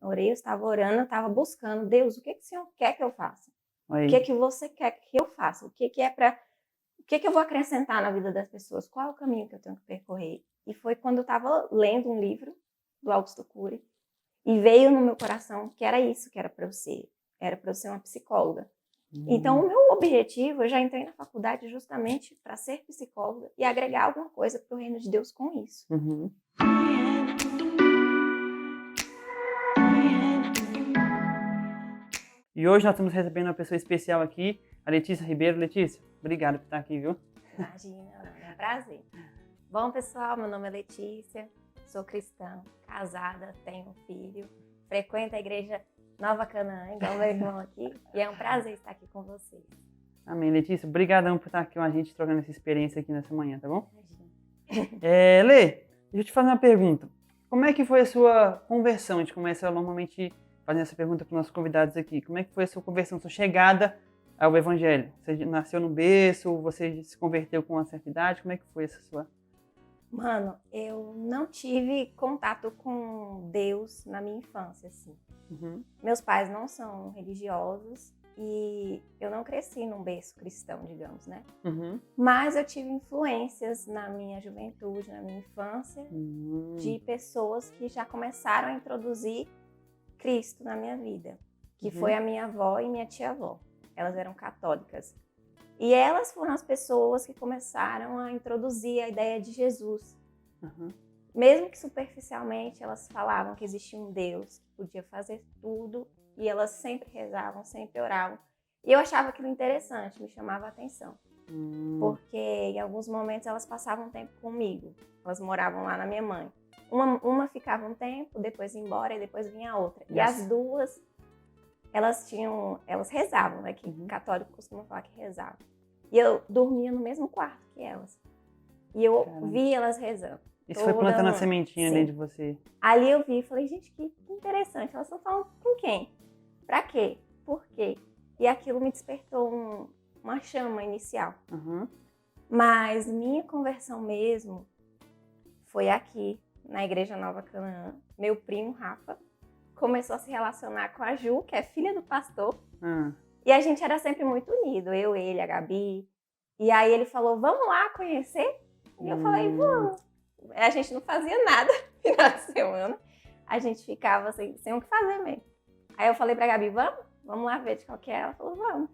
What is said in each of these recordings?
Orei, eu estava orando, eu estava buscando, Deus, o que o Senhor quer que eu faça? Aí. O que você quer que eu faça? O que eu vou acrescentar na vida das pessoas? Qual é o caminho que eu tenho que percorrer? E foi quando eu estava lendo um livro do Augusto Cury e veio no meu coração que era isso que era para eu ser. Era para eu ser uma psicóloga. Então, o meu objetivo, eu já entrei na faculdade justamente para ser psicóloga e agregar alguma coisa para o reino de Deus com isso. Uhum. E hoje nós estamos recebendo uma pessoa especial aqui, a Letícia Ribeiro. Letícia, obrigado por estar aqui, viu? Imagina, é um prazer. Bom, pessoal, meu nome é Letícia, sou cristã, casada, tenho um filho, frequento a igreja Nova Canaã, igual meu irmão aqui, e é um prazer estar aqui com vocês. Amém, Letícia. Obrigadão por estar aqui com a gente, trocando essa experiência aqui nessa manhã, tá bom? Imagina. Lê, deixa eu te fazer uma pergunta. Como é que foi a sua conversão? A gente começa normalmente fazendo essa pergunta para os nossos convidados aqui. Como é que foi a sua conversão, sua chegada ao Evangelho? Você nasceu no berço? Você se converteu com uma certa idade? Como é que foi essa sua... Mano, eu não tive contato com Deus na minha infância, assim. Uhum. Meus pais não são religiosos e eu não cresci num berço cristão, digamos, né? Uhum. Mas eu tive influências na minha juventude, na minha infância, de pessoas que já começaram a introduzir Cristo na minha vida, que foi a minha avó e minha tia-avó. Elas eram católicas. E elas foram as pessoas que começaram a introduzir a ideia de Jesus. Uhum. Mesmo que superficialmente elas falavam que existia um Deus que podia fazer tudo, e elas sempre rezavam, sempre oravam. E eu achava aquilo interessante, me chamava a atenção. Porque em alguns momentos elas passavam tempo comigo. Elas moravam lá na minha mãe. Uma ficava um tempo, depois ia embora e depois vinha a outra. E as duas, elas rezavam, né? Que católico costuma falar que rezavam. E eu dormia no mesmo quarto que elas. E eu via elas rezando. Isso foi plantando a sementinha dentro de você. Ali eu vi e falei, gente, que interessante. Elas estão falando com quem? Pra quê? Por quê? E aquilo me despertou uma chama inicial. Uhum. Mas minha conversão mesmo foi aqui, na Igreja Nova Canaã. Meu primo, Rafa, começou a se relacionar com a Ju, que é filha do pastor. E a gente era sempre muito unido, eu, ele, a Gabi. E aí ele falou, vamos lá conhecer? E eu falei, vamos. A gente não fazia nada no final de semana. A gente ficava sem o que fazer mesmo. Aí eu falei pra Gabi, vamos lá ver de qual que é. Ela falou, vamos.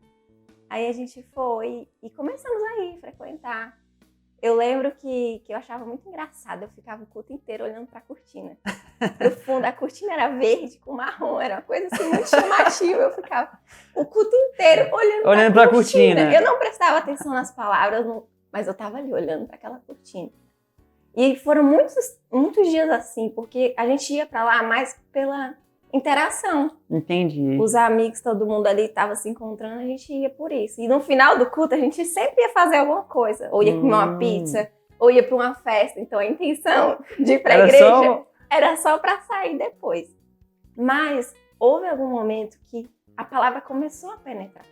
Aí a gente foi e começamos a ir, frequentar. Eu lembro que eu achava muito engraçado, eu ficava o culto inteiro olhando pra cortina. No fundo, a cortina era verde com marrom, era uma coisa assim muito chamativa. Eu ficava o culto inteiro olhando pra cortina. Eu não prestava atenção nas palavras, mas eu tava ali olhando pra aquela cortina. E foram muitos dias assim, porque a gente ia pra lá mais pela interação. Entendi. Os amigos, todo mundo ali estava se encontrando, a gente ia por isso. E no final do culto, a gente sempre ia fazer alguma coisa. Ou ia comer uma pizza, ou ia para uma festa. Então a intenção de ir para a igreja era só para sair depois. Mas houve algum momento que a palavra começou a penetrar.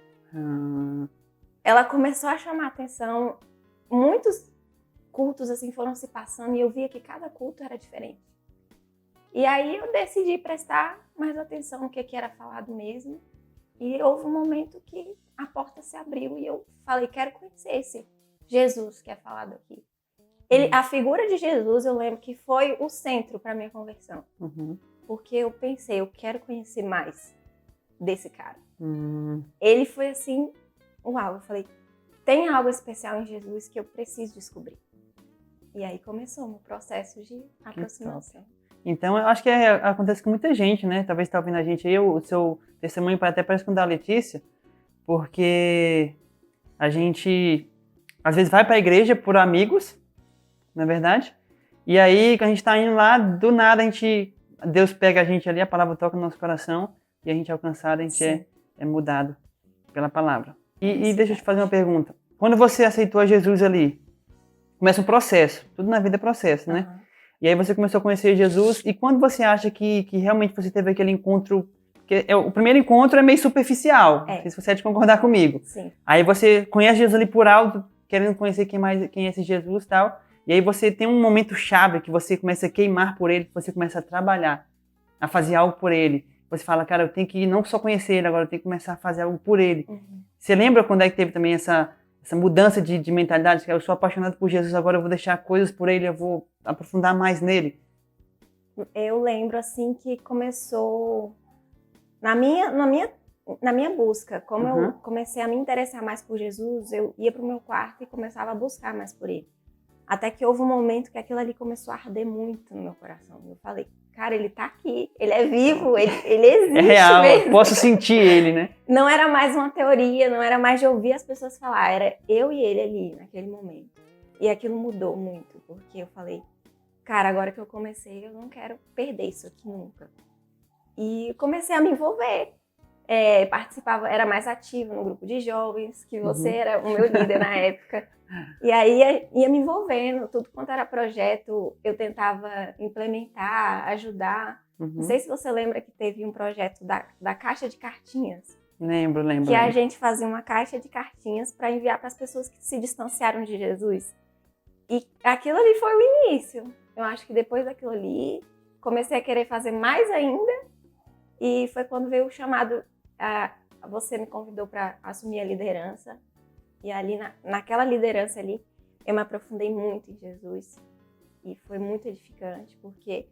Ela começou a chamar a atenção. Muitos cultos assim foram se passando e eu via que cada culto era diferente. E aí eu decidi prestar mais atenção no que era falado mesmo. E houve um momento que a porta se abriu e eu falei, quero conhecer esse Jesus que é falado aqui. A figura de Jesus, eu lembro que foi o centro para minha conversão. Porque eu pensei, eu quero conhecer mais desse cara. Ele foi assim, uau, eu falei, tem algo especial em Jesus que eu preciso descobrir. E aí começou o meu processo de aproximação. Então, eu acho que acontece com muita gente, né? Talvez está ouvindo a gente aí, o seu testemunho até parece com o da Letícia, porque a gente, às vezes, vai para a igreja por amigos, não é verdade? E aí, quando a gente está indo lá, do nada, Deus pega a gente ali, a palavra toca no nosso coração, e a gente é alcançado, a gente é mudado pela palavra. E deixa eu te fazer uma pergunta. Quando você aceitou a Jesus ali, começa um processo, tudo na vida é processo, né? E aí você começou a conhecer Jesus, e quando você acha que realmente você teve aquele encontro, porque o primeiro encontro é meio superficial, não sei se você é de concordar comigo. Sim. Aí você conhece Jesus ali por alto, querendo conhecer quem é esse Jesus e tal, e aí você tem um momento chave que você começa a queimar por ele, que você começa a trabalhar a fazer algo por ele. Você fala, cara, eu tenho que não só conhecer ele, agora eu tenho que começar a fazer algo por ele. Você lembra quando é que teve também essa mudança de mentalidade, que eu sou apaixonado por Jesus, agora eu vou deixar coisas por ele, eu vou aprofundar mais nele? Eu lembro, assim, que começou na minha busca. Como eu comecei a me interessar mais por Jesus, eu ia pro meu quarto e começava a buscar mais por ele. Até que houve um momento que aquilo ali começou a arder muito no meu coração. Eu falei, cara, ele tá aqui, ele é vivo, ele existe é real, mesmo. Eu posso sentir ele, né? Não era mais uma teoria, não era mais de ouvir as pessoas falar, era eu e ele ali, naquele momento. E aquilo mudou muito, porque eu falei, cara, agora que eu comecei, eu não quero perder isso aqui nunca. E comecei a me envolver. Participava, era mais ativa no grupo de jovens, que você era o meu líder na época. E aí ia me envolvendo, tudo quanto era projeto, eu tentava implementar, ajudar. Não sei se você lembra que teve um projeto da caixa de cartinhas. Lembro. Que a gente fazia uma caixa de cartinhas para enviar para as pessoas que se distanciaram de Jesus. E aquilo ali foi o início. Eu acho que depois daquilo ali, comecei a querer fazer mais ainda. E foi quando veio o chamado, você me convidou para assumir a liderança. E ali, naquela liderança ali, eu me aprofundei muito em Jesus. E foi muito edificante, porque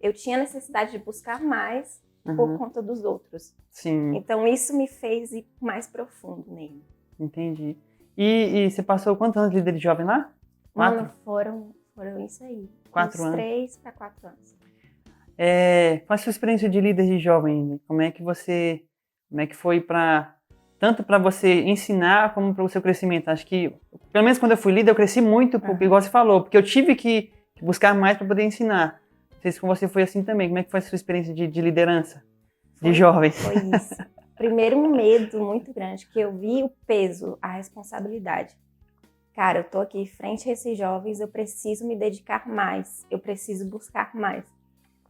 eu tinha necessidade de buscar mais por conta dos outros. Sim. Então, isso me fez ir mais profundo nele. Entendi. E você passou quantos anos de líder de jovem lá? 4? Mano, foram isso aí. 4 anos. 3 para 4 anos. Qual a sua experiência de líder de jovem? Como é que foi tanto para você ensinar como para o seu crescimento? Acho que, pelo menos quando eu fui líder, eu cresci muito, porque, igual você falou, porque eu tive que buscar mais para poder ensinar. Não sei se com você foi assim também. Como é que foi a sua experiência de liderança de jovens? Foi isso. Primeiro, um medo muito grande, que eu vi o peso, a responsabilidade. Cara, eu tô aqui frente a esses jovens, eu preciso me dedicar mais, eu preciso buscar mais.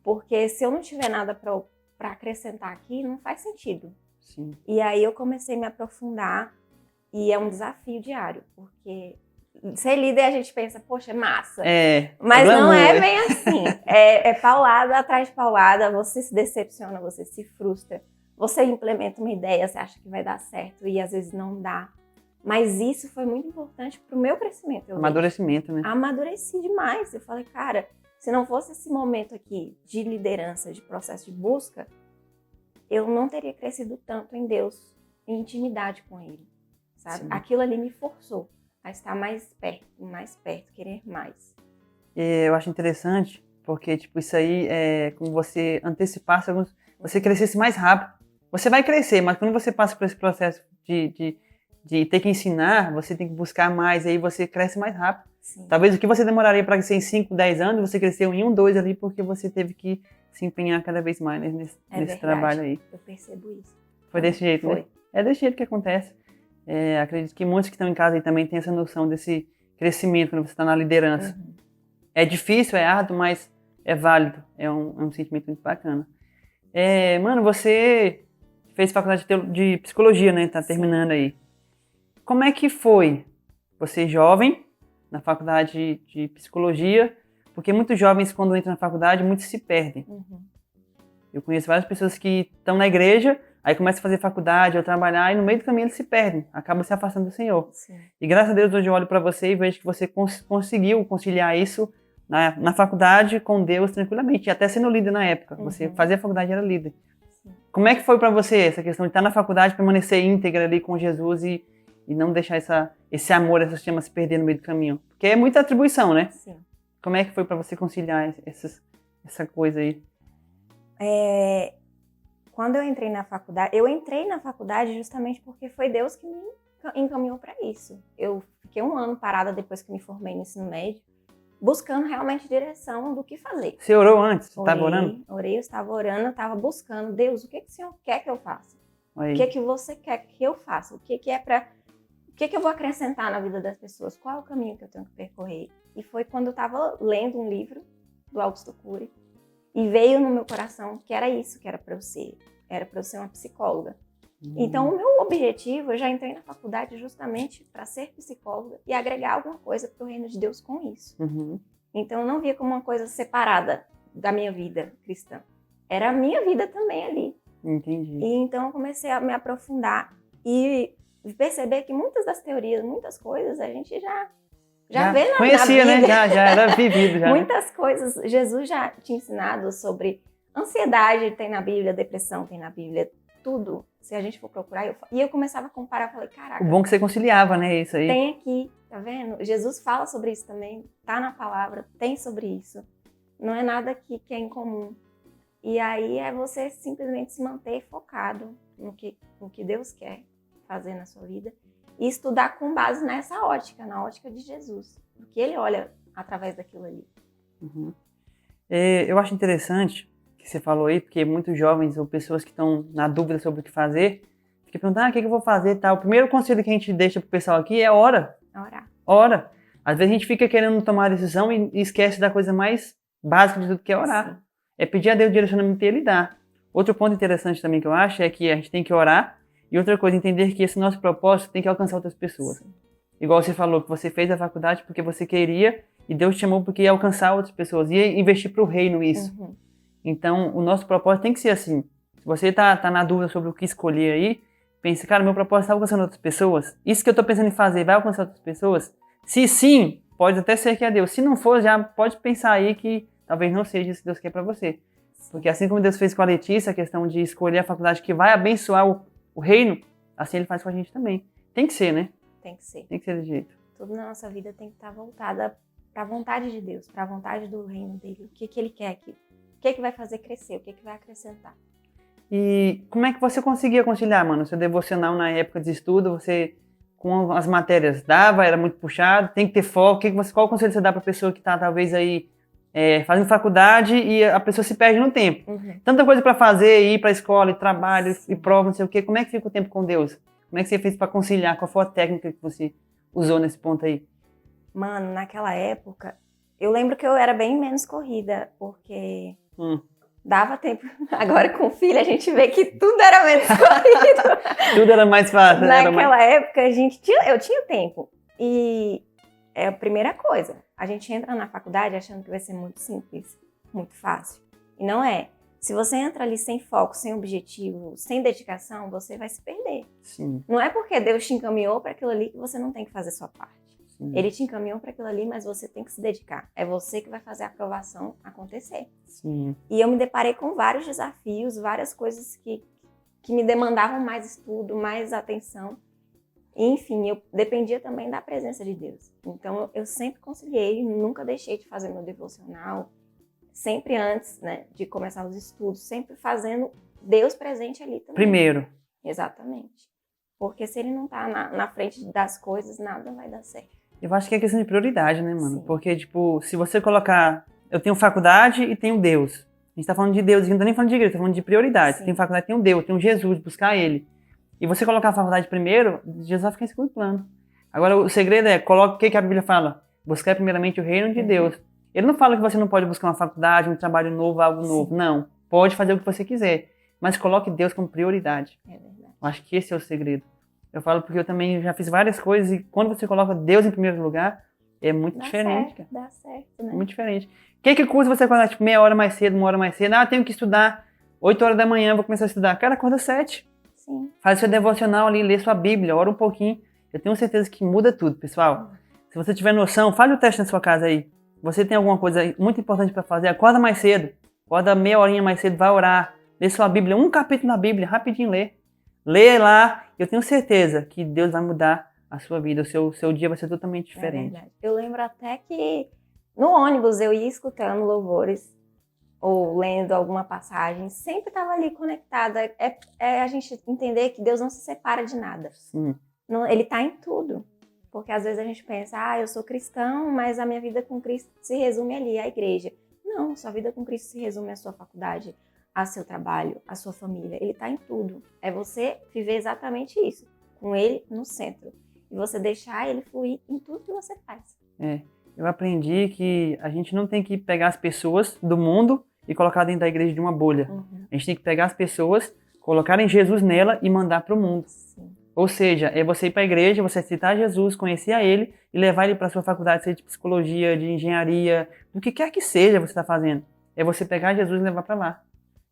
Porque se eu não tiver nada para acrescentar aqui, não faz sentido. Sim. E aí eu comecei a me aprofundar e é um desafio diário, porque ser líder a gente pensa, poxa, é massa. Mas não é bem assim. É paulada atrás de paulada, você se decepciona, você se frustra. Você implementa uma ideia, você acha que vai dar certo e às vezes não dá. Mas isso foi muito importante pro meu crescimento. Amadurecimento, né? Amadureci demais. Eu falei, cara, se não fosse esse momento aqui de liderança, de processo de busca, eu não teria crescido tanto em Deus, em intimidade com Ele, sabe? Sim. Aquilo ali me forçou a estar mais perto, querer mais. Eu acho interessante, porque tipo, isso aí é como você antecipasse você crescesse mais rápido. Você vai crescer, mas quando você passa por esse processo de ter que ensinar, você tem que buscar mais, aí você cresce mais rápido. Sim. Talvez o que você demoraria para crescer em 5, 10 anos, você cresceu em 1, 2 ali, porque você teve que se empenhar cada vez mais nesse trabalho aí. Eu percebo isso. Foi desse jeito, Foi. Né? É desse jeito que acontece. Acredito que muitos que estão em casa aí também têm essa noção desse crescimento quando você está na liderança. É difícil, é árduo, mas é válido. É um sentimento muito bacana. Mano, você fez faculdade de psicologia, né? Tá terminando aí. Como é que foi você jovem na faculdade de psicologia? Porque muitos jovens, quando entram na faculdade, muitos se perdem. Eu conheço várias pessoas que estão na igreja, aí começam a fazer faculdade ou trabalhar, e no meio do caminho eles se perdem, acabam se afastando do Senhor. Sim. E graças a Deus hoje eu olho para você e vejo que você conseguiu conciliar isso na faculdade com Deus tranquilamente, e até sendo líder na época. Você fazia a faculdade e era líder. Sim. Como é que foi para você essa questão de estar na faculdade, permanecer íntegra ali com Jesus e não deixar esse amor, essa chama se perder no meio do caminho? Porque é muita atribuição, né? Sim. Como é que foi para você conciliar essa coisa aí? Quando eu entrei na faculdade justamente porque foi Deus que me encaminhou para isso. Eu fiquei 1 ano parada depois que me formei no ensino médio, buscando realmente direção do que fazer. Você orou antes? Você estava orando? Orei, eu estava orando, eu estava buscando. Deus, o que o Senhor quer que eu faça? Aí. O que você quer que eu faça? O que eu vou acrescentar na vida das pessoas? Qual é o caminho que eu tenho que percorrer? E foi quando eu estava lendo um livro do Augusto Cury e veio no meu coração que era isso que era para eu ser. Era para eu ser uma psicóloga. Então, o meu objetivo, eu já entrei na faculdade justamente para ser psicóloga e agregar alguma coisa para o reino de Deus com isso. Então, eu não via como uma coisa separada da minha vida cristã. era a minha vida também ali. Entendi. E então eu comecei a me aprofundar e perceber que muitas das teorias, muitas coisas, a gente já vê conhecia, na Bíblia. né? Já era vivido. Já, muitas coisas, Jesus já tinha ensinado sobre ansiedade, tem na Bíblia, depressão tem na Bíblia, tudo. Se a gente for procurar, e eu começava a comparar, falei, caraca. O bom é que você conciliava, né? Isso aí. Tem aqui, tá vendo? Jesus fala sobre isso também, tá na palavra, tem sobre isso. Não é nada que é incomum. E aí é você simplesmente se manter focado no que Deus quer fazer na sua vida e estudar com base nessa ótica, na ótica de Jesus, porque ele olha através daquilo ali. Uhum. Eu acho interessante que você falou aí, porque muitos jovens ou pessoas que estão na dúvida sobre o que fazer, ficam perguntando, o que eu vou fazer e tal. O primeiro conselho que a gente deixa pro pessoal aqui é ora. Ora. Às vezes a gente fica querendo tomar a decisão e esquece da coisa mais básica de tudo, que é orar. Sim. É pedir a Deus direcionamento e Ele dá. Outro ponto interessante também que eu acho é que a gente tem que orar e outra coisa, entender que esse nosso propósito tem que alcançar outras pessoas. Sim. Igual você falou, que você fez a faculdade porque você queria e Deus te chamou porque ia alcançar outras pessoas, ia investir para o reino isso. Uhum. Então, o nosso propósito tem que ser assim. Se você tá na dúvida sobre o que escolher aí, pense, cara, meu propósito está alcançando outras pessoas? Isso que eu estou pensando em fazer vai alcançar outras pessoas? Se sim, pode até ser que é Deus. Se não for, já pode pensar aí que talvez não seja isso que Deus quer para você. Porque assim como Deus fez com a Letícia, a questão de escolher a faculdade que vai abençoar o reino, assim Ele faz com a gente também. Tem que ser, né? Tem que ser. Tem que ser desse jeito. Tudo na nossa vida tem que estar voltada para a vontade de Deus, para a vontade do reino dele. O que Ele quer aqui. O que vai fazer crescer, o que vai acrescentar. E como é que você conseguia conciliar, mano? Seu devocional na época de estudo, você com as matérias dava, era muito puxado, tem que ter foco. Qual conselho você dá para a pessoa que está talvez aí fazendo faculdade e a pessoa se perde no tempo? Uhum. Tanta coisa para fazer, ir para a escola, e trabalho, e prova, não sei o quê. Como é que fica o tempo com Deus? Como é que você fez para conciliar? Qual foi a técnica que você usou nesse ponto aí? Mano, naquela época, eu lembro que eu era bem menos corrida, porque dava tempo. Agora com o filho a gente vê que tudo era menos corrido. Tudo era mais fácil. Naquela época eu tinha tempo. E é a primeira coisa. A gente entra na faculdade achando que vai ser muito simples, muito fácil. E não é. Se você entra ali sem foco, sem objetivo, sem dedicação, você vai se perder. Sim. Não é porque Deus te encaminhou para aquilo ali que você não tem que fazer sua parte. Sim. Ele te encaminhou para aquilo ali, mas você tem que se dedicar. É você que vai fazer a aprovação acontecer. Sim. E eu me deparei com vários desafios, várias coisas que me demandavam mais estudo, mais atenção. E, enfim, eu dependia também da presença de Deus. Então, eu sempre conciliei, nunca deixei de fazer meu devocional, sempre antes, né, de começar os estudos, sempre fazendo Deus presente ali também. Primeiro. Exatamente. Porque se ele não tá na frente das coisas, nada vai dar certo. Eu acho que é questão de prioridade, né, mano? Sim. Porque, tipo, se você colocar... Eu tenho faculdade e tenho Deus. A gente tá falando de Deus, a gente não tá nem falando de igreja, tá falando de prioridade. Sim. Tem faculdade, tem Deus, tem Jesus, buscar Ele. E você colocar a faculdade primeiro, Jesus vai ficar em segundo plano. Agora, o segredo é, coloca o que a Bíblia fala? Buscar primeiramente o reino de Deus. Ele não fala que você não pode buscar uma faculdade, um trabalho novo, algo novo. Não. Pode fazer o que você quiser. Mas coloque Deus como prioridade. É verdade. Eu acho que esse é o segredo. Eu falo porque eu também já fiz várias coisas e quando você coloca Deus em primeiro lugar, é muito diferente, cara. Dá certo, né? É muito diferente. O que custa você acordar, tipo, meia hora mais cedo, uma hora mais cedo? Ah, tenho que estudar 8 horas da manhã, vou começar a estudar. Cara, acorda 7. Sim. Faz seu devocional ali, lê sua Bíblia, ora um pouquinho. Eu tenho certeza que muda tudo, pessoal. Se você tiver noção, faz o teste na sua casa aí. Você tem alguma coisa muito importante para fazer, acorda mais cedo. Acorda meia horinha mais cedo, vai orar. Lê sua Bíblia, um capítulo da Bíblia, rapidinho lê. Lê lá, eu tenho certeza que Deus vai mudar a sua vida. O seu dia vai ser totalmente diferente. É verdade. Eu lembro até que no ônibus eu ia escutando louvores ou lendo alguma passagem, sempre estava ali conectada. É a gente entender que Deus não se separa de nada. Sim. Não, ele está em tudo. Porque às vezes a gente pensa, eu sou cristão, mas a minha vida com Cristo se resume ali, à igreja. Não, sua vida com Cristo se resume à sua faculdade, ao seu trabalho, à sua família. Ele está em tudo. É você viver exatamente isso, com ele no centro. E você deixar ele fluir em tudo que você faz. Eu aprendi que a gente não tem que pegar as pessoas do mundo e colocar dentro da igreja de uma bolha. Uhum. A gente tem que pegar as pessoas, colocar em Jesus nela e mandar para o mundo. Sim. Ou seja, é você ir para a igreja, você citar Jesus, conhecer a Ele e levar Ele para a sua faculdade, seja de psicologia, de engenharia, do que quer que seja você está fazendo. É você pegar Jesus e levar para lá.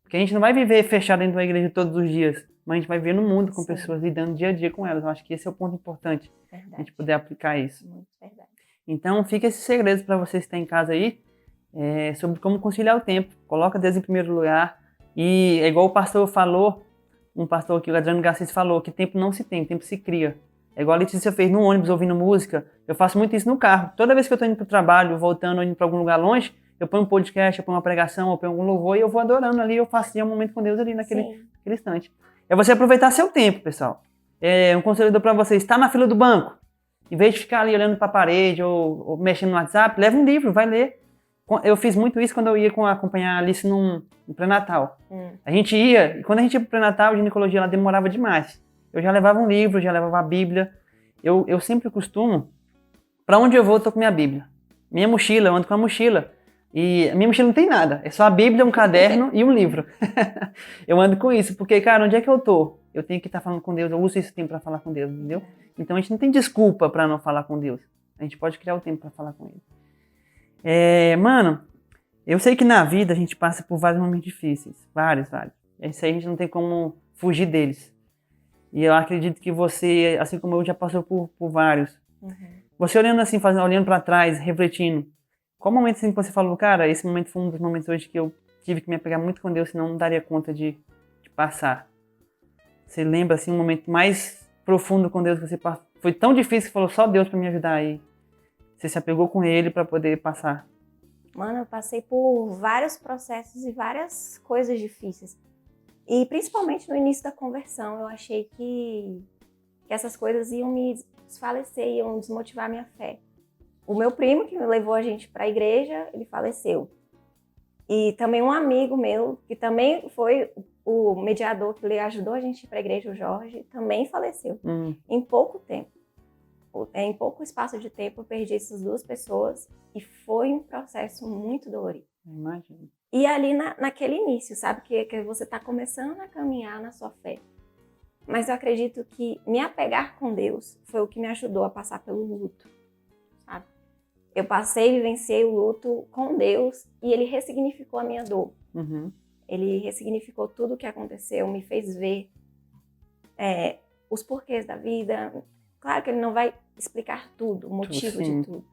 Porque a gente não vai viver fechado dentro da igreja todos os dias, mas a gente vai viver no mundo com pessoas, lidando dia a dia com elas. Eu acho que esse é o ponto importante, Verdade. a gente poder aplicar isso. Muito verdade. Então, fica esses segredos para vocês que estão em casa aí, sobre como conciliar o tempo. Coloca Deus em primeiro lugar. E é igual o pastor falou, um pastor aqui, o Adriano Garcês, falou, que tempo não se tem, tempo se cria. É igual a Letícia fez no ônibus, ouvindo música. Eu faço muito isso no carro. Toda vez que eu estou indo para o trabalho, voltando, ou indo para algum lugar longe, eu ponho um podcast, eu ponho uma pregação, eu ponho algum louvor e eu vou adorando ali, eu faço um momento com Deus ali naquele instante. É você aproveitar seu tempo, pessoal. Um conselho para vocês, está na fila do banco, em vez de ficar ali olhando para a parede ou mexendo no WhatsApp, leva um livro, vai ler. Eu fiz muito isso quando eu ia acompanhar a Alice no pré-natal. A gente ia, e quando a gente ia pro pré-natal, a ginecologia, ela demorava demais. Eu já levava um livro, já levava a Bíblia. Eu sempre costumo, para onde eu vou, eu tô com minha Bíblia. Minha mochila, eu ando com a mochila. E a minha mochila não tem nada, é só a Bíblia, um caderno e um livro. Eu ando com isso, porque, cara, onde é que eu tô? Eu tenho que estar falando com Deus, eu uso esse tempo para falar com Deus, entendeu? Então a gente não tem desculpa para não falar com Deus. A gente pode criar o tempo para falar com Ele. Mano, eu sei que na vida a gente passa por vários momentos difíceis, vários. Isso aí a gente não tem como fugir deles. E eu acredito que você, assim como eu, já passou por vários. Você olhando assim, olhando para trás, refletindo, qual momento assim que você falou, cara, esse momento foi um dos momentos hoje que eu tive que me apegar muito com Deus, senão não daria conta de passar. Você lembra assim um momento mais profundo com Deus que você passou? Foi tão difícil que falou, só Deus para me ajudar aí. Você se apegou com Ele para poder passar. Mano, eu passei por vários processos e várias coisas difíceis. E principalmente no início da conversão, eu achei que essas coisas iam me desfalecer, iam desmotivar a minha fé. O meu primo, que me levou a gente para a igreja, ele faleceu. E também um amigo meu, que também foi o mediador que ajudou a gente para a igreja, o Jorge, também faleceu. Em pouco tempo. Em pouco espaço de tempo, eu perdi essas duas pessoas e foi um processo muito dolorido. Imagino. E ali naquele início, sabe? Que você está começando a caminhar na sua fé. Mas eu acredito que me apegar com Deus foi o que me ajudou a passar pelo luto, sabe? Eu passei e vivenciei o luto com Deus e Ele ressignificou a minha dor. Ele ressignificou tudo o que aconteceu, me fez ver os porquês da vida. Claro que Ele não vai explicar tudo, o motivo de tudo,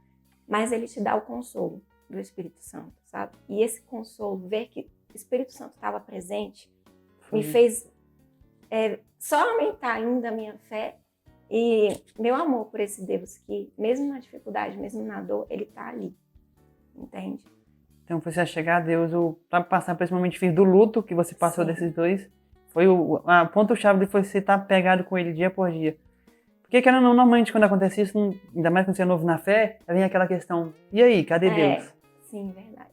mas Ele te dá o consolo do Espírito Santo, sabe? E esse consolo, ver que o Espírito Santo estava presente, me fez só aumentar ainda a minha fé e meu amor por esse Deus que, mesmo na dificuldade, mesmo na dor, Ele tá ali, entende? Então, você chegar a Deus, para passar por esse momento difícil do luto que você passou desses dois, foi a ponto-chave de você estar pegado com Ele dia por dia. Porque, querendo ou não, normalmente quando acontece isso, ainda mais quando você é novo na fé, vem aquela questão, e aí, cadê Deus? Sim, verdade.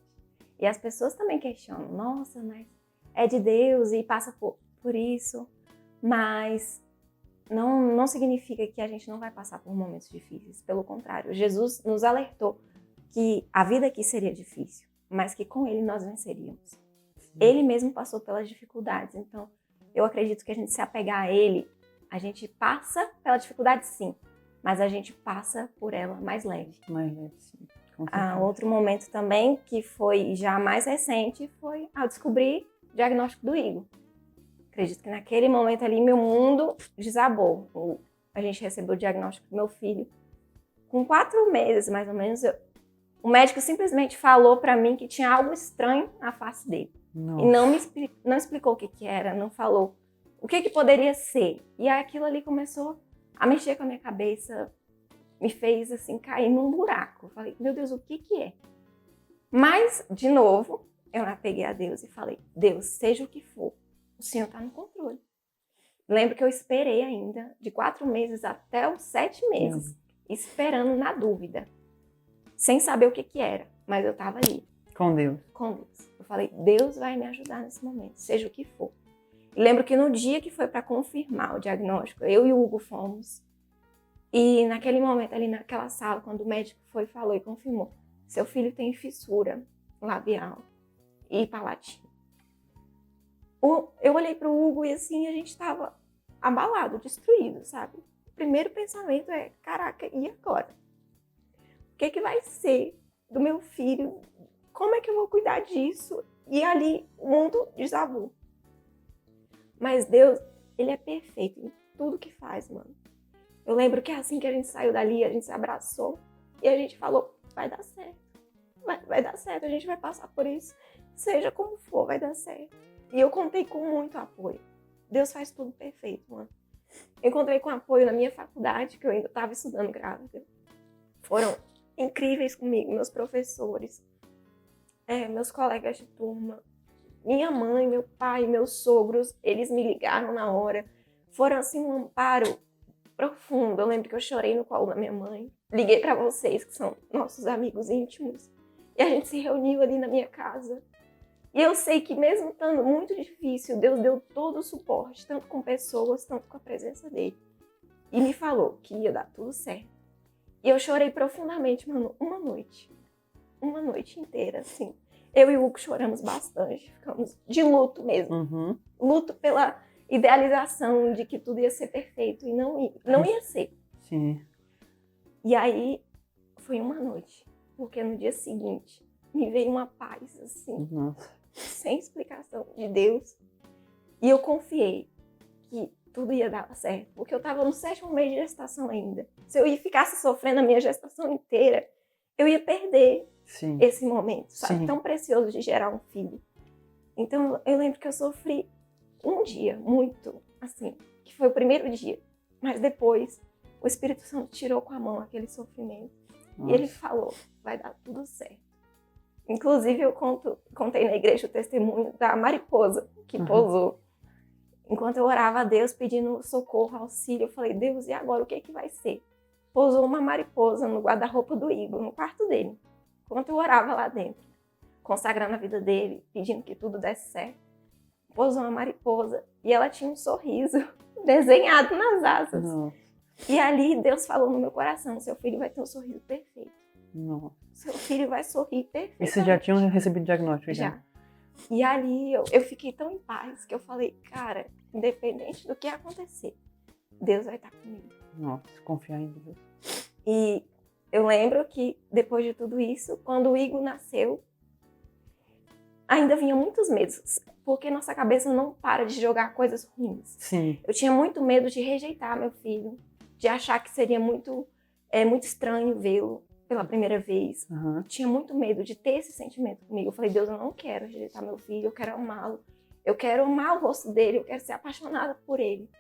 E as pessoas também questionam, nossa, mas é de Deus e passa por isso, mas não significa que a gente não vai passar por momentos difíceis. Pelo contrário, Jesus nos alertou que a vida aqui seria difícil, mas que com Ele nós venceríamos. Ele mesmo passou pelas dificuldades, então eu acredito que a gente se apegar a Ele, a gente passa pela dificuldade sim, mas a gente passa por ela mais leve. Mais leve, sim. Outro momento também, que foi já mais recente, foi ao descobrir o diagnóstico do Igor. Acredito que naquele momento ali meu mundo desabou. A gente recebeu o diagnóstico do meu filho. Com 4 meses, mais ou menos, o médico simplesmente falou para mim que tinha algo estranho na face dele. Nossa. E não explicou o que era, não falou o que poderia ser. E aquilo ali começou a mexer com a minha cabeça, me fez assim cair num buraco. Eu falei, meu Deus, o que é? Mas, de novo, eu me apeguei a Deus e falei, Deus, seja o que for, o Senhor está no controle. Lembro que eu esperei ainda, de 4 meses até os 7 meses, esperando na dúvida, sem saber o que era, mas eu estava ali. Com Deus. Com Deus. Eu falei, Deus vai me ajudar nesse momento, seja o que for. E lembro que no dia que foi para confirmar o diagnóstico, eu e o Hugo fomos. E naquele momento, ali naquela sala, quando o médico falou e confirmou, seu filho tem fissura labial e palatina. Eu olhei para o Hugo e assim, a gente estava abalado, destruído, sabe? O primeiro pensamento é, caraca, e agora? O que vai ser do meu filho? Como é que eu vou cuidar disso? E ali o mundo desabou. Mas Deus, ele é perfeito em tudo que faz, mano. Eu lembro que assim que a gente saiu dali, a gente se abraçou e a gente falou, vai dar certo. Vai dar certo, a gente vai passar por isso. Seja como for, vai dar certo. E eu contei com muito apoio. Deus faz tudo perfeito, mano. Eu encontrei com apoio na minha faculdade, que eu ainda estava estudando grávida. Foram incríveis comigo, meus professores, meus colegas de turma, minha mãe, meu pai, meus sogros, eles me ligaram na hora. Foram assim um amparo profundo. Eu lembro que eu chorei no colo da minha mãe. Liguei para vocês, que são nossos amigos íntimos. E a gente se reuniu ali na minha casa. E eu sei que mesmo estando muito difícil, Deus deu todo o suporte, tanto com pessoas, tanto com a presença dele. E me falou que ia dar tudo certo. E eu chorei profundamente, mano, uma noite inteira, assim. Eu e o Hugo choramos bastante, ficamos de luto mesmo. Uhum. Luto pela idealização de que tudo ia ser perfeito e não ia ser. Sim. E aí foi uma noite, porque no dia seguinte me veio uma paz, assim, sem explicação de Deus. E eu confiei que tudo ia dar certo, porque eu estava no 7º mês de gestação ainda. Se eu ficasse sofrendo a minha gestação inteira, eu ia perder esse momento, sabe? Tão precioso de gerar um filho. Então eu lembro que eu sofri um dia, muito, assim, que foi o primeiro dia. Mas depois, o Espírito Santo tirou com a mão aquele sofrimento. E ele falou, vai dar tudo certo. Inclusive, eu contei na igreja o testemunho da mariposa que pousou. Enquanto eu orava a Deus, pedindo socorro, auxílio, eu falei, Deus, e agora o que vai ser? Pousou uma mariposa no guarda-roupa do Igor, no quarto dele. Enquanto eu orava lá dentro, consagrando a vida dele, pedindo que tudo desse certo, pousou uma mariposa e ela tinha um sorriso desenhado nas asas. E ali Deus falou no meu coração, seu filho vai ter um sorriso perfeito. Seu filho vai sorrir perfeitamente. E você já tinha recebido diagnóstico? Já. E ali eu fiquei tão em paz que eu falei, cara, independente do que acontecer, Deus vai estar comigo. Nossa, confiar em Deus. E eu lembro que depois de tudo isso, quando o Igor nasceu, ainda vinham muitos medos, porque nossa cabeça não para de jogar coisas ruins. Sim. Eu tinha muito medo de rejeitar meu filho, de achar que seria muito estranho vê-lo pela primeira vez. Tinha muito medo de ter esse sentimento comigo. Eu falei, Deus, eu não quero rejeitar meu filho, eu quero amá-lo. Eu quero amar o rosto dele, eu quero ser apaixonada por ele.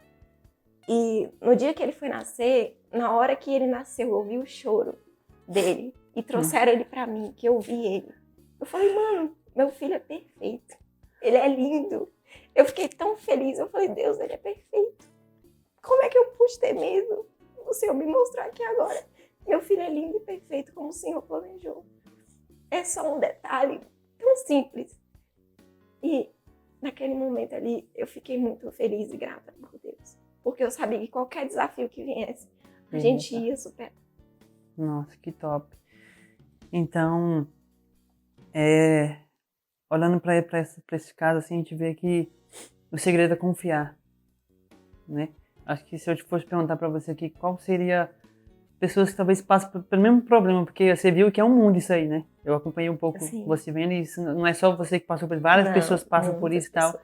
E no dia que ele foi nascer, na hora que ele nasceu, eu ouvi o choro dele. E trouxeram ele pra mim, que eu vi ele. Eu falei, mano, meu filho é perfeito. Ele é lindo. Eu fiquei tão feliz. Eu falei, Deus, ele é perfeito. Como é que eu pude ter medo do Senhor me mostrar aqui agora? Meu filho é lindo e perfeito, como o Senhor planejou. É só um detalhe tão simples. E naquele momento ali, eu fiquei muito feliz e grata por Deus. Porque eu sabia que qualquer desafio que viesse, a gente ia superar. Nossa, que top. Então, olhando para esse caso, assim, a gente vê que o segredo é confiar, né? Acho que se eu fosse perguntar para você aqui, qual seria pessoas que talvez passem pelo mesmo problema, porque você viu que é um mundo isso aí, né? Eu acompanhei um pouco você vendo isso, não é só você que passou por isso, várias pessoas passam por isso e tal.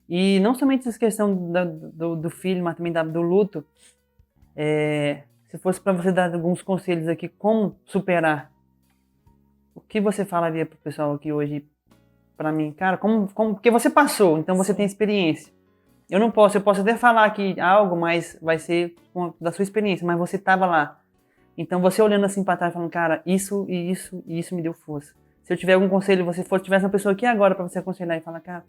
E não somente essa questão do filho, mas também do luto. Se fosse para você dar alguns conselhos aqui, como superar, o que você falaria pro pessoal aqui hoje, para mim? Cara, porque você passou, então você tem experiência. Eu posso até falar aqui algo, mas vai ser da sua experiência, mas você estava lá. Então você olhando assim para trás, falando, cara, isso e isso e isso me deu força. Se eu tiver algum conselho, tivesse uma pessoa aqui agora para você aconselhar e falar, cara,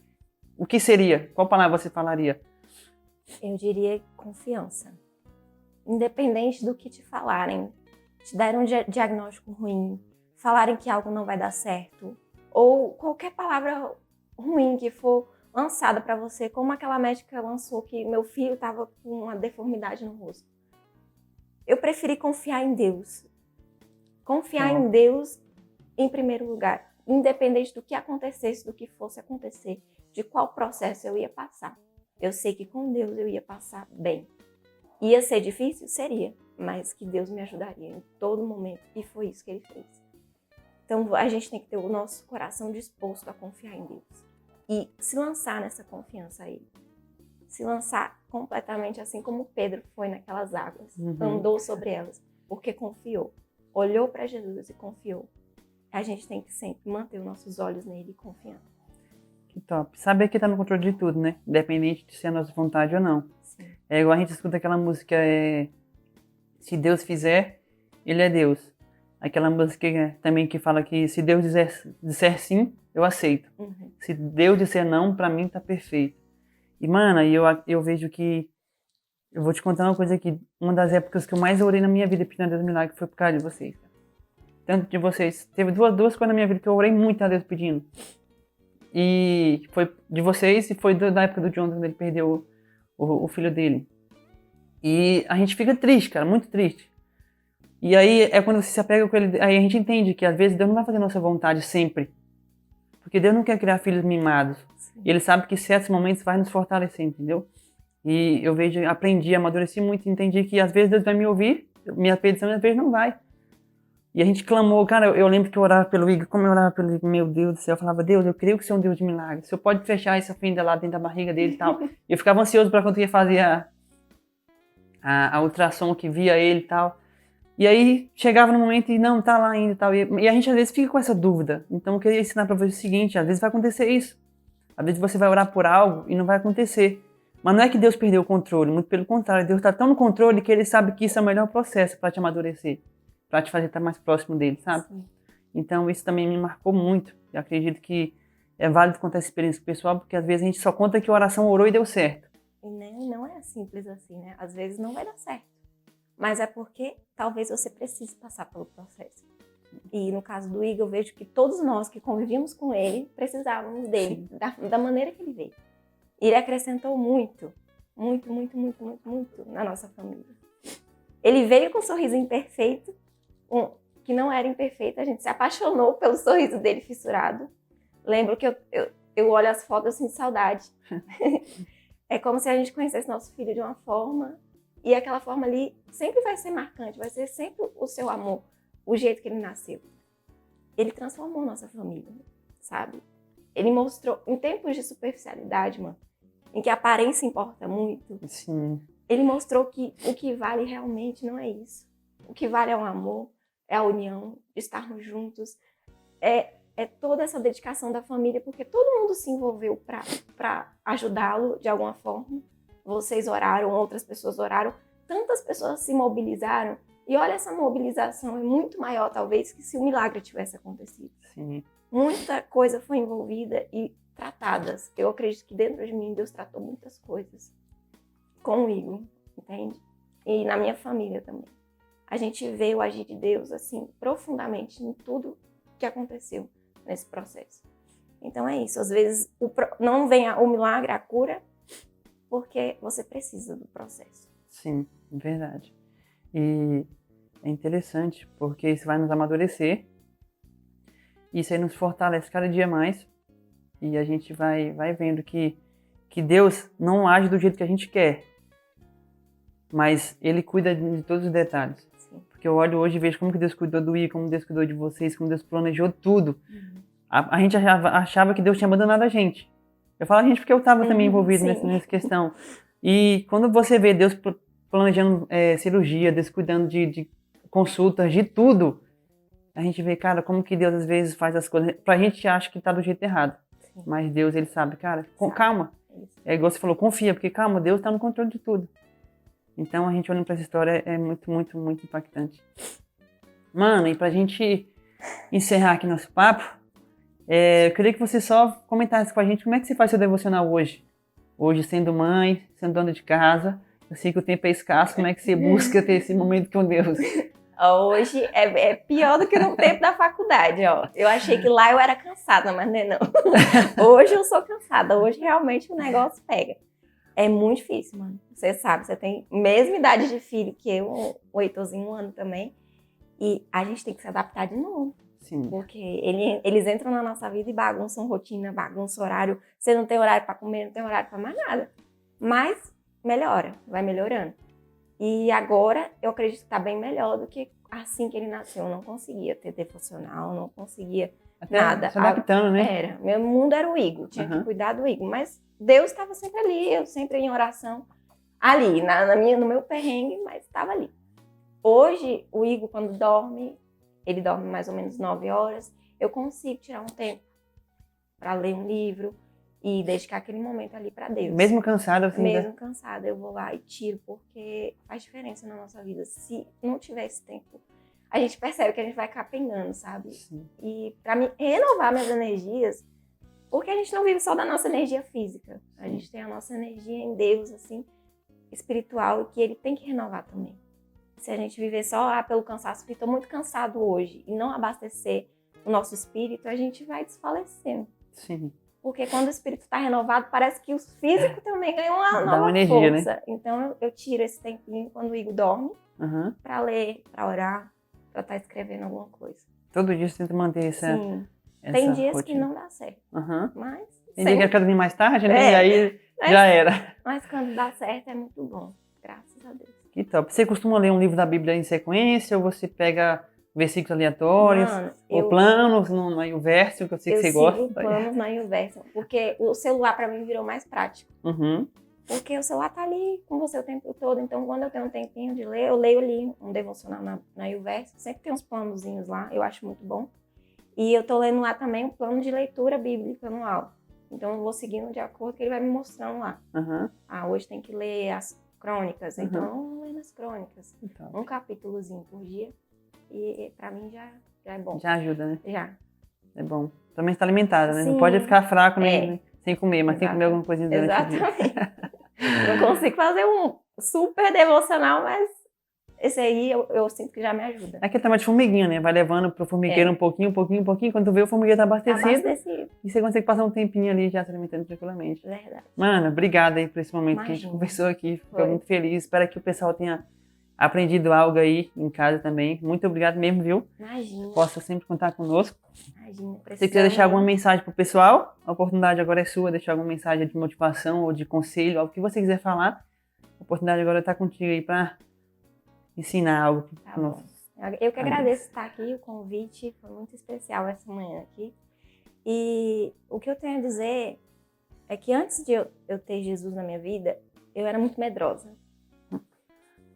o que seria? Qual palavra você falaria? Eu diria confiança. Independente do que te falarem, te deram um diagnóstico ruim, falarem que algo não vai dar certo, ou qualquer palavra ruim que for lançada para você, como aquela médica lançou que meu filho estava com uma deformidade no rosto. Eu preferi confiar em Deus. Confiar em Deus em primeiro lugar, independente do que acontecesse, do que fosse acontecer, de qual processo eu ia passar. Eu sei que com Deus eu ia passar bem. Ia ser difícil? Seria, mas que Deus me ajudaria em todo momento, e foi isso que Ele fez. Então, a gente tem que ter o nosso coração disposto a confiar em Deus. E se lançar nessa confiança a Ele. Se lançar completamente assim como Pedro foi naquelas águas. Andou sobre elas, porque confiou. Olhou para Jesus e confiou. A gente tem que sempre manter os nossos olhos nele e confiando. Que top. Saber que tá no controle de tudo, né? Independente de ser a nossa vontade ou não. Sim. É igual a gente escuta aquela música, se Deus fizer, Ele é Deus. Aquela música também que fala que se Deus disser sim, eu aceito. Se Deus disser não, pra mim tá perfeito. E, mano, eu vejo que... Eu vou te contar uma coisa aqui. Uma das épocas que eu mais orei na minha vida pedindo a Deus milagre foi por causa de vocês. Tanto de vocês. Teve duas coisas na minha vida que eu orei muito a Deus pedindo. E foi de vocês e foi da época do John, quando ele perdeu o filho dele. E a gente fica triste, cara, muito triste. E aí é quando você se apega com ele, aí a gente entende que às vezes Deus não vai fazer a nossa vontade sempre. Porque Deus não quer criar filhos mimados. Sim. E Ele sabe que em certos momentos vai nos fortalecer, entendeu? E eu aprendi, amadureci muito, entendi que às vezes Deus vai me ouvir, minha petição às vezes não vai. E a gente clamou, cara, eu lembro que eu orava pelo Igor, como eu orava pelo Igor, meu Deus do céu, eu falava, Deus, eu creio que você é um Deus de milagres, o Senhor pode fechar essa fenda lá dentro da barriga dele e tal. E eu ficava ansioso para quando ia fazer a ultrassom que via ele e tal. E aí chegava no momento e não, tá lá ainda e tal. E a gente às vezes fica com essa dúvida. Então eu queria ensinar para você o seguinte, às vezes vai acontecer isso. Às vezes você vai orar por algo e não vai acontecer. Mas não é que Deus perdeu o controle, muito pelo contrário, Deus está tão no controle que Ele sabe que isso é o melhor processo para te amadurecer, para te fazer estar mais próximo dele, sabe? Sim. Então isso também me marcou muito. Eu acredito que é válido contar essa experiência pessoal, porque às vezes a gente só conta que a oração orou e deu certo. E não é simples assim, né? Às vezes não vai dar certo. Mas é porque talvez você precise passar pelo processo. E no caso do Igor, eu vejo que todos nós que convivíamos com ele precisávamos dele, da maneira que ele veio. Ele acrescentou muito na nossa família. Ele veio com um sorriso imperfeito, que não era imperfeito, a gente se apaixonou pelo sorriso dele fissurado. Lembro que eu olho as fotos assim de saudade. É como se a gente conhecesse nosso filho de uma forma, e aquela forma ali sempre vai ser marcante, vai ser sempre o seu amor, o jeito que ele nasceu. Ele transformou nossa família, sabe? Ele mostrou, em tempos de superficialidade, mano, em que a aparência importa muito, Sim. Ele mostrou que o que vale realmente não é isso. O que vale é o amor, é a união, de estarmos juntos, é toda essa dedicação da família, porque todo mundo se envolveu para ajudá-lo de alguma forma. Vocês oraram, outras pessoas oraram, tantas pessoas se mobilizaram, e olha, essa mobilização é muito maior, talvez, que se o milagre tivesse acontecido. Sim. Muita coisa foi envolvida e tratadas. Eu acredito que dentro de mim Deus tratou muitas coisas com o Igor, entende? E na minha família também. A gente vê o agir de Deus assim profundamente em tudo que aconteceu nesse processo. Então é isso. Às vezes não vem o milagre, a cura, porque você precisa do processo. Sim, verdade. E é interessante porque isso vai nos amadurecer. Isso aí nos fortalece cada dia mais. E a gente vai vendo que Deus não age do jeito que a gente quer. Mas Ele cuida de todos os detalhes. Sim. Porque eu olho hoje e vejo como que Deus cuidou do I, como Deus cuidou de vocês, como Deus planejou tudo. A gente achava que Deus tinha abandonado a gente. Eu falo a gente porque eu estava também envolvido nessa questão. E quando você vê Deus planejando cirurgia, Deus cuidando de consultas, de tudo, a gente vê, cara, como que Deus às vezes faz as coisas. Pra gente acha que tá do jeito errado. Sim. Mas Deus, Ele sabe, cara, calma. É igual você falou, confia, porque calma, Deus tá no controle de tudo. Então a gente olhando pra essa história é muito, muito, muito impactante. Mano, e pra gente encerrar aqui nosso papo, eu queria que você só comentasse com a gente como é que você faz seu devocional hoje. Hoje, sendo mãe, sendo dona de casa, eu sei que o tempo é escasso, como é que você busca ter esse momento com Deus? Hoje é pior do que no tempo da faculdade, ó. Eu achei que lá eu era cansada, mas não é não. Hoje eu sou cansada, hoje realmente o negócio pega. É muito difícil, mano. Você sabe, você tem a mesma idade de filho que eu, o Heitorzinho, 1 ano também, e a gente tem que se adaptar de novo. Sim. Porque eles entram na nossa vida e bagunçam rotina, bagunçam horário. Você não tem horário para comer, não tem horário para mais nada. Mas melhora, vai melhorando. E agora eu acredito que está bem melhor do que assim que ele nasceu, eu não conseguia ter devocional, não conseguia Até nada. se adaptando, né? Era. Meu mundo era o Igor, tinha que cuidar do Igor. Mas Deus estava sempre ali, eu sempre em oração. Ali, no meu perrengue, mas estava ali. Hoje, o Igor, quando dorme, ele dorme mais ou menos 9 horas, eu consigo tirar um tempo para ler um livro e dedicar aquele momento ali para Deus. Mesmo cansada, assim? Mesmo cansada, eu vou lá e tiro, porque faz diferença na nossa vida. Se não tiver esse tempo, a gente percebe que a gente vai capengando, sabe? Sim. E para mim, renovar minhas energias, porque a gente não vive só da nossa energia física. A gente tem a nossa energia em Deus, assim, espiritual, e que Ele tem que renovar também. Se a gente viver só pelo cansaço, estou muito cansado hoje, e não abastecer o nosso espírito, a gente vai desfalecendo. Sim. Porque quando o espírito está renovado, parece que o físico também ganha uma Dá nova uma energia, força. né? Então eu tiro esse tempinho quando o Igor dorme para ler, para orar, para estar escrevendo alguma coisa. Todo dia você tenta manter essa Sim. Tem dias rotina. que não dá certo. Mas tem dia que quer dormir mais tarde, né? E aí mas, já era. Mas quando dá certo é muito bom. Graças a Deus. Que top. Você costuma ler um livro da Bíblia em sequência ou você pega versículos aleatórios? Mano, ou planos no YouVersion, que eu sei que você gosta? Eu sigo planos na YouVersion, porque o celular para mim virou mais prático. Porque o celular tá ali com você o tempo todo, então quando eu tenho um tempinho de ler, eu leio ali um devocional na YouVersion, sempre tem uns planozinhos lá, eu acho muito bom. E eu tô lendo lá também um plano de leitura bíblica anual. Então eu vou seguindo de acordo com ele vai me mostrando lá. Hoje tem que ler as crônicas, então eu vou lendo as crônicas. Um capítulozinho por dia. E pra mim já é bom. Já ajuda, né? Já. É bom. Também está alimentada, né? Sim. Não pode ficar fraco nem sem comer, mas tem que comer alguma coisinha durante o dia. Não consigo fazer um super devocional, mas esse aí eu sinto que já me ajuda. É aquele tamanho de formiguinha, né? Vai levando pro formigueiro um pouquinho. Quando tu vê, o formigueiro tá abastecido. E você consegue passar um tempinho ali já se alimentando tranquilamente. Verdade. Mano, obrigada aí por esse momento que a gente conversou aqui. Fico muito feliz. Espero que o pessoal tenha aprendido algo aí em casa também. Muito obrigado mesmo, viu? Imagina. Possa sempre contar conosco. Imagina. Se você quiser deixar alguma mensagem pro pessoal, a oportunidade agora é sua. Deixar alguma mensagem de motivação ou de conselho, algo que você quiser falar. A oportunidade agora tá contigo aí pra ensinar algo. Tá bom. Eu que agradeço estar aqui, o convite foi muito especial essa manhã aqui. E o que eu tenho a dizer é que antes de eu ter Jesus na minha vida, eu era muito medrosa.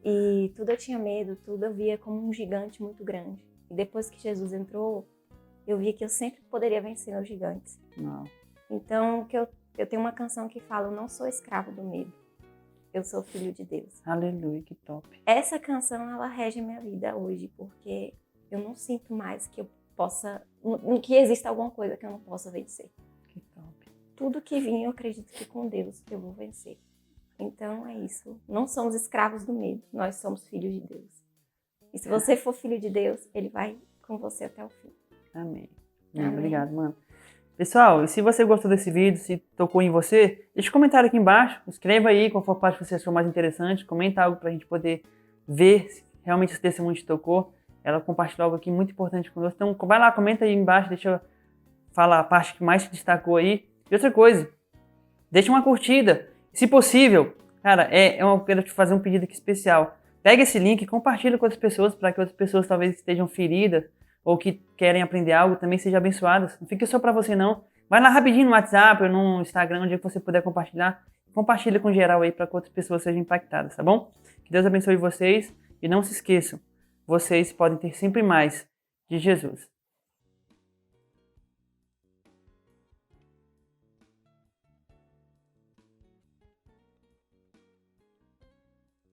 E tudo eu tinha medo, tudo eu via como um gigante muito grande. E depois que Jesus entrou, eu via que eu sempre poderia vencer meus gigantes. Então, eu tenho uma canção que fala, eu não sou escravo do medo. Eu sou filho de Deus. Aleluia, que top. Essa canção, ela rege a minha vida hoje, porque eu não sinto mais que eu possa, que exista alguma coisa que eu não possa vencer. Que top. Tudo que vir, eu acredito que com Deus eu vou vencer. Então é isso. Não somos escravos do medo, nós somos filhos de Deus. E se você for filho de Deus, Ele vai com você até o fim. Amém. Amém. Obrigado, mano. Pessoal, e se você gostou desse vídeo, se tocou em você, deixa um comentário aqui embaixo, escreva aí qual for a parte que você achou mais interessante, comenta algo pra gente poder ver se realmente esse testemunho te tocou. Ela compartilhou algo aqui muito importante conosco. Então vai lá, comenta aí embaixo, deixa eu falar a parte que mais te destacou aí. E outra coisa, deixa uma curtida. Se possível, cara, eu quero te fazer um pedido aqui especial. Pega esse link e compartilha com outras pessoas, para que outras pessoas talvez estejam feridas ou que querem aprender algo também sejam abençoadas. Não fique só para você não. Vai lá rapidinho no WhatsApp ou no Instagram, onde você puder compartilhar. Compartilha com geral aí para que outras pessoas sejam impactadas, tá bom? Que Deus abençoe vocês e não se esqueçam, vocês podem ter sempre mais de Jesus.